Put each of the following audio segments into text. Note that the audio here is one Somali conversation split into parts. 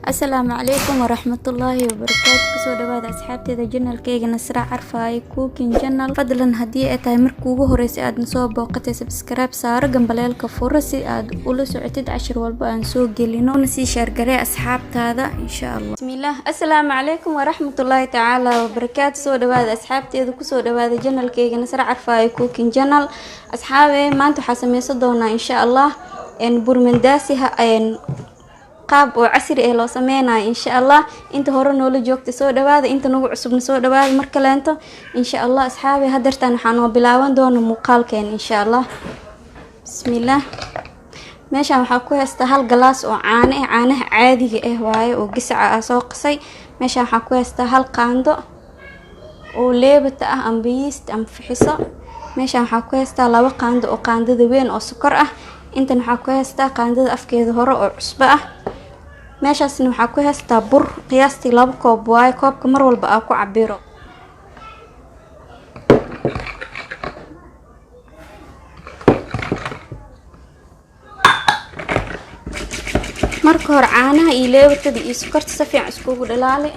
السلام عليكم ورحمة الله وبركاته. كسو دوادا أصحابتي دا جنال كيغا نسرع عرفاي كوكين جنال فضلا هدية اتاي مركوغو هوريسي اد نسو بوقتي سبسكرايب سارة جنباليلكا فورسي اد اولو سوعتد عشر والبا انسو جلينو نسي شارقري أصحاب تادا إن شاء الله. بسم الله. السلام عليكم ورحمة الله تعالى وبركاته. سو دوادا أصحابتي دا كسو دوادا جنال كيغا نسرع عرفاي كوكين جنال أصحابي ما انتو حاسمي صدونا إن شاء الله ان برمنداسيها ان qaab oo casri ah loo sameeyay insha Allah inta hore noola joogto soo dhawaada inta nagu cusubna soo dhawaada marka leento insha Allah asxaabi hadartan waxaan oo bilaaban doona muuqaalkeen insha Allah. Bismillah. meeshaan waxa ku haystaa hal galaas oo caanaha caadiga ah waaye oo gisaca soo qasay. meeshaan waxa ku haystaa hal qaando oo leebata ah ambiist am fixiso. meeshaan waxa ku haystaa laba qaando oo qaandada weyn oo sokor ah. intan waxa ku haystaa qaandada afkeeda hore oo cusba ah. meeshaasna waxa ku haystaa bur qiyaastii 2 koob waaye koobka mar walba aa ku cabiro. marka hore caanaha iyo leewatada iyo sokorta si fiican iskugu dhalaali.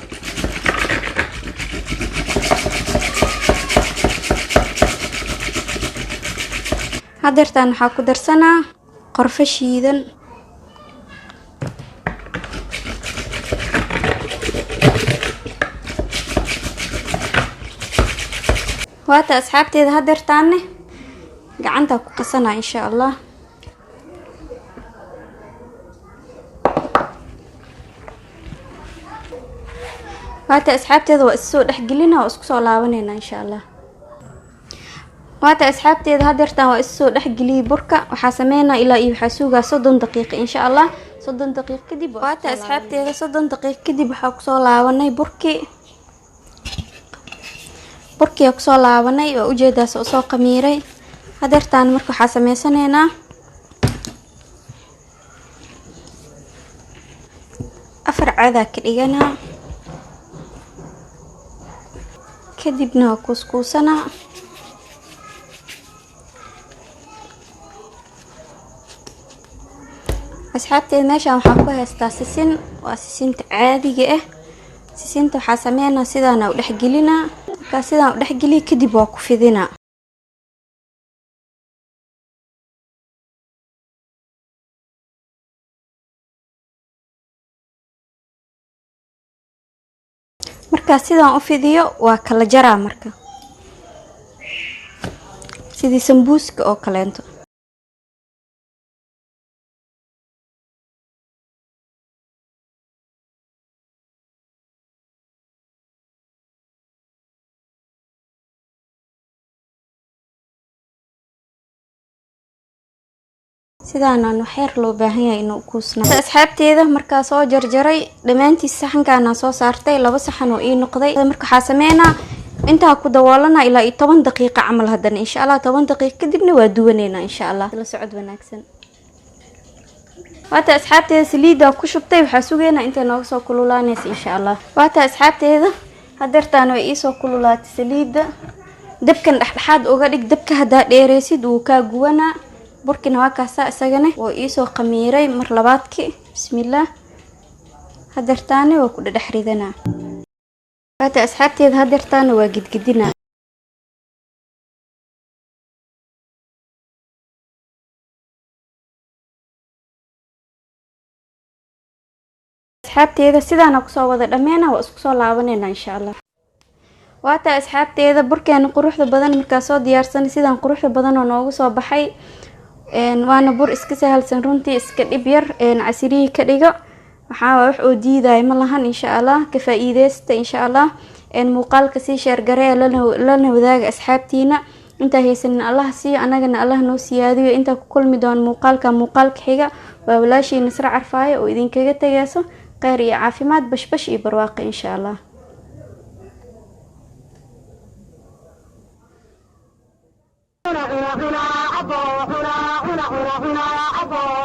hadeertaan waxa ku darsanaa qorfo shiidan. waata asxaabteeda hadeertaanne gacanta ku qasana insha Allah. waata asxaabteeda waa isoo dhaxgelina oo isku soo laabanayna insha Allah. waata asxaabteeda hadeertaan waa isoo dhaxgeliyay burka waxa sameeyna ilaa iyo waxa suugaa 30 daqiiqo insha Allah. 30 daqiiqo kadib waata asxaabteeda 30 daqiiqo kadib waxa ku soo laabanay burkii ku soo laabanay oo ujeedaas oo soo qamiiray. hadeertaan marka waxa sameeysanayna afar caada ka dhigana kadibna kuskuusana asxaabteed meeshaan waxa ku haystaa sisin waa sisinta caadiga ah. sisinta waxa sameeyna sidaan u dhaxgelina ka sidaan u dhaxgeliyo kadib waa ku fidina. marka sidaan u fidiyo waa kala jaraa marka sidii sambuuska oo kaleento. sidaan aan xeer loo baahan yahay inuu kuusna. asxaabteeda marka soo jarjaray dhamaantii saxankaana soo saartay 2 saxan oo ii noqday. marka waxa sameeyna inta ku dawoolana ilaa 10 daqiiqo camal hadana insha Allah 10 daqiiqo kadibna waa duwaneena insha Allah. la socod wanaagsan. waata asxaabteeda saliida ku shubtay waxa sugeena inta nooga soo kululaanaysa insha Allah. waata asxaabteeda hadeertaan way ii soo kululaatay saliida dabkan dhaxdhaxaad uga dhig. dabka hadaa dheereysid uu ka guwana burkina waa kaasa isagana oo ii soo qamiiray mar labaadkii. bismillah. hadeertaan waa ku dhadhaxridana. waata asxaabteeda hadeertaan waa gidgidina. asxaabteeda sidaan ku soo wada dhameena waa isku soo laabanayna insha Allah. waata asxaabteeda burkeena quruxda badan marka soo diyaarsan sidaan quruxda badan oo noogu soo baxay. waana bur iska sahalsan runtii iska dhib yar casriye ka dhigo waxa wax oo diiday ma lahan insha Allah. ka faa'iideysta insha Allah. muuqaalka si share garee lana wadaaga asxaabtiina inta haysan Allah si anagana Allah noo siyaadiyo inta ku kulmi doon muuqaalka xiga waa walaashii Nasra Carfaayo oo idinkaga tagayso khayr iyo caafimaad bashbash iyo barwaaqo insha Allah.